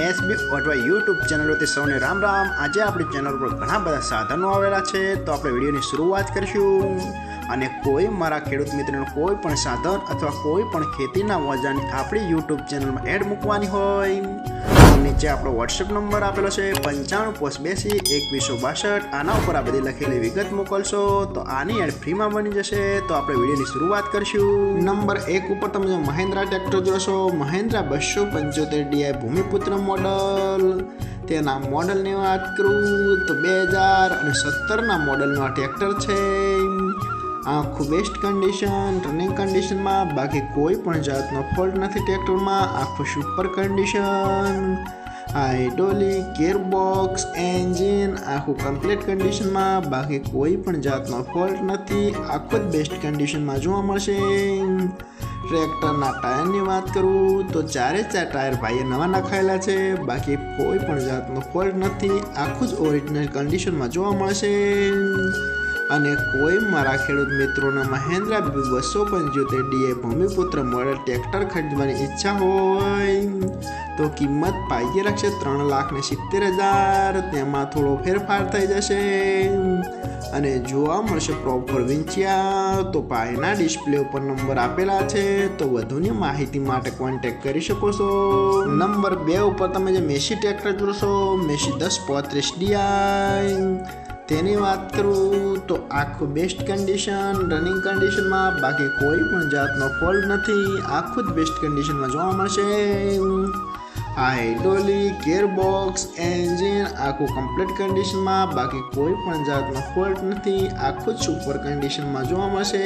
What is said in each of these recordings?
SB અથવા YouTube ચેનલોથી સૌને રામ રામ। આજે આપણી ચેનલ પર ઘણા બધા સાધનો આવેલા છે, તો આપણે વિડીયોની શરૂઆત કરીશું। અને કોઈ મારા ખેડૂત મિત્રોને કોઈ પણ સાધન અથવા કોઈ પણ ખેતીના ઓજારની આપણી યુટ્યુબ ચેનલમાં એડ મૂકવાની હોય તો નીચે આપણો વોટ્સએપ નંબર આપેલો છે 95822162। આના ઉપર આ બધી લખેલી વિગત મોકલશો તો આની એડ ફ્રીમાં બની જશે। તો આપણે વિડીયોની શરૂઆત કરીશું। નંબર 1 ઉપર તમે જો મહિન્દ્રા ટ્રેક્ટર જોશો, મહિન્દ્રા 275 ભૂમિપુત્ર મોડલ। તેના મોડલની વાત કરું તો 2017ના મોડલનું આ ટ્રેક્ટર છે। આખું બેસ્ટ કન્ડિશન, રનિંગ કન્ડિશનમાં, બાકી કોઈ પણ જાતનો ફોલ્ટ નથી ટ્રેક્ટરમાં। આખું super condition, hydraulic, gearbox, engine આખું કમ્પ્લીટ કન્ડિશનમાં, બાકી કોઈ પણ જાતનો ફોલ્ટ નથી। આખું જ બેસ્ટ કન્ડિશનમાં જોવા મળશે। ટ્રેક્ટરના ટાયરની વાત કરું તો 4 ટાયર ભાઈએ નવા નખાયેલા છે, બાકી કોઈ પણ જાતનો ફોલ્ટ નથી। આખું જ ઓરિજિનલ કન્ડિશનમાં જોવા મળશે। અને કોઈ મારા ખેડૂત મિત્રોને મહિન્દ્રા 275 ભૂમિપુત્ર મોડલ ટ્રેક્ટર ખરીદવાની ઈચ્છા હોય તો કિંમત પાઈએ રાખશે 3,70,000। તેમાં થોડો ફેરફાર થઈ જશે અને જોવા મળશે પ્રોપર વિંચિયા। તો પાયના ડિસ્પ્લે ઉપર નંબર આપેલા છે, તો વધુની માહિતી માટે કોન્ટેક્ટ કરી શકો છો। નંબર 2 ઉપર તમે જે મેસી ટ્રેક્ટર જોશો, મેસી 1035 તેની વાત કરું તો આખું બેસ્ટ કન્ડિશન, રનિંગ કન્ડિશનમાં, બાકી કોઈ પણ જાતનો ફોલ્ટ નથી। આખું જ બેસ્ટ કન્ડિશનમાં જોવા મળશે। હાઇડ્રોલિક, ગિયરબોક્સ, એન્જિન આખું કમ્પ્લીટ કન્ડિશનમાં, બાકી કોઈ પણ જાતનો ફોલ્ટ નથી। આખું જ સુપર કન્ડિશનમાં જોવા મળશે।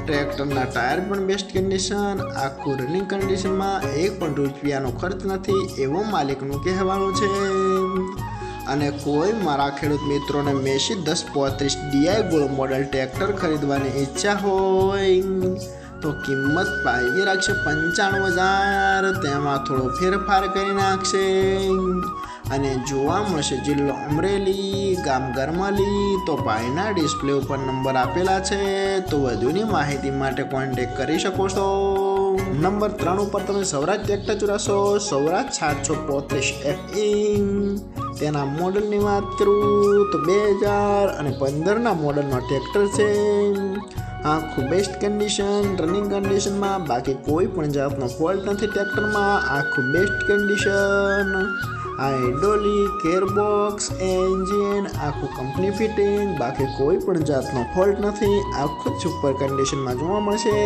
ટ્રેક્ટરના ટાયર પણ બેસ્ટ કન્ડિશન, આખું રનિંગ કન્ડિશનમાં, એક પણ રૂપિયાનો ખર્ચ નથી એવું માલિકનું કહેવાનું છે। અને કોઈ મારા ખેડૂત મિત્રોને મેસી 1035 ગોલ્ડ મોડલ ટ્રેક્ટર ખરીદવાની ઈચ્છા હોય તો કિંમત પાઈ રાખશે 95,000। તેમાં થોડો ફેરફાર કરી નાખશે અને જોવા મળશે જિલ્લો અમરેલી, ગામ ગરમલી। તો પાયના ડિસ્પ્લે ઉપર નંબર આપેલા છે, તો વધુની માહિતી માટે કોન્ટેક્ટ કરી શકો છો। નંબર 3 ઉપર તમે સ્વરાજ ટ્રેક્ટર જોશો, સ્વરાજ 735 તેના મોડલની વાત કરું તો 2015ના મોડલનો ટ્રેક્ટર છે। આખું બેસ્ટ કન્ડિશન, રનિંગ કન્ડિશનમાં, બાકી કોઈ પણ જાતનો ફોલ્ટ નથી ટ્રેક્ટરમાં। આખું best condition, hydraulic, gearbox, engine આખું કંપની ફિટિંગ, બાકી કોઈ પણ જાતનો ફોલ્ટ નથી। આખું જ સુપર કન્ડિશનમાં જોવા મળશે।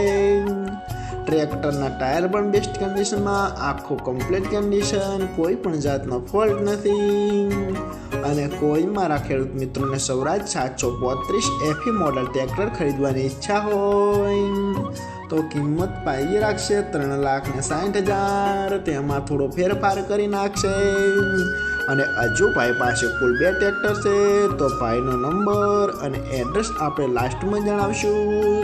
ટ્રેક્ટરના ટાયર પણ બેસ્ટ કન્ડિશનમાં, આખું કમ્પ્લીટ કન્ડિશન, કોઈ પણ જાતનો ફોલ્ટ નથી। અને કોઈ મારા ખેડૂત મિત્રોને સ્વરાજ 735 મોડલ ટ્રેક્ટર ખરીદવાની ઈચ્છા હોય તો કિંમત પાઈ રાખશે 3,60,000। તેમાં થોડો ફેરફાર કરી નાખશે। અને હજુ ભાઈ પાસે કુલ 2 ટ્રેક્ટર છે, તો ભાઈનો નંબર અને એડ્રેસ આપણે લાસ્ટમાં જણાવશું।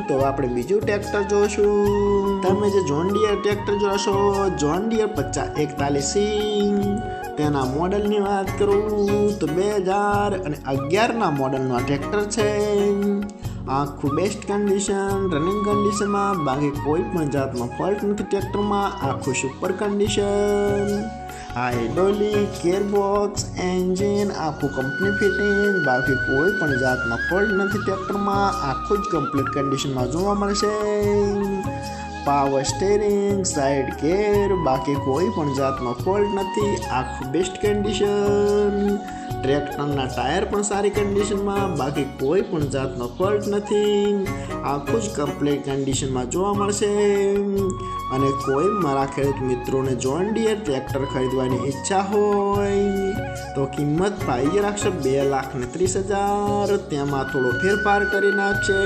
તો આપણે બીજું ટ્રેક્ટર જોશું। તમે જે જોન ડિયર ટ્રેક્ટર જોશો, જોન ડિયર 5041 તેના મોડલની વાત કરું તો 2011ના મોડલનું આ ટ્રેક્ટર છે। આખું બેસ્ટ કન્ડિશન, રનિંગ કન્ડિશનમાં, બાકી કોઈ પણ જાતનો ફોલ્ટ નથી ટ્રેક્ટરમાં। આખું super condition, hydraulic, gearbox, engine આખું કંપની ફિટિંગ, બાકી કોઈ પણ જાતનો ફોલ્ટ નથી ટ્રેક્ટરમાં। આખું જ કમ્પ્લીટ કન્ડિશનમાં જોવા મળશે। પાવર સ્ટેરિંગ, સાઇડ ગેર, બાકી કોઈ પણ જાતનો ફોલ્ટ નથી। આખું બેસ્ટ કન્ડિશન, ટ્રેક્ટરના ટાયર પણ સારી કન્ડિશનમાં, બાકી કોઈ પણ જાતનો ફોલ્ટ નથી। આખું જ કમ્પ્લીટ કન્ડિશનમાં જોવા મળશે। અને કોઈ મારા ખેડૂત મિત્રોને જોન ડિયર ટ્રેક્ટર ખરીદવાની ઈચ્છા હોય તો કિંમત પાઈ રાખશે 2,30,000। તેમાં થોડો ફેરફાર કરી નાખશે।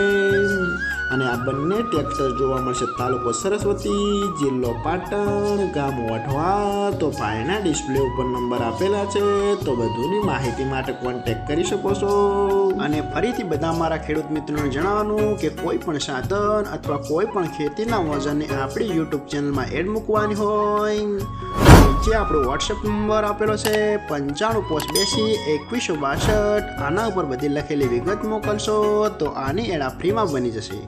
અને આ બંને ટ્રેક્ટર જોવા મળશે તાલુકો સરસ્વતી, જિલ્લો પાટણ, ગામ વઢવા। તો ભાઈના ડિસ્પ્લે ઉપર નંબર આપેલા છે, તો વધુની માહિતી માટે કોન્ટેક્ટ કરી શકો છો। અને ફરીથી બધા મારા ખેડૂત મિત્રોને જણાવવાનું કે કોઈ પણ સાધન અથવા કોઈ પણ ખેતીના ઓજારની આપણી યુટ્યુબ ચેનલમાં એડ મૂકવાની હોય નીચે આપણો વોટ્સએપ નંબર આપેલો છે 95822162। આના ઉપર બધી લખેલી વિગત મોકલશો તો આની એડ ફ્રીમાં બની જશે।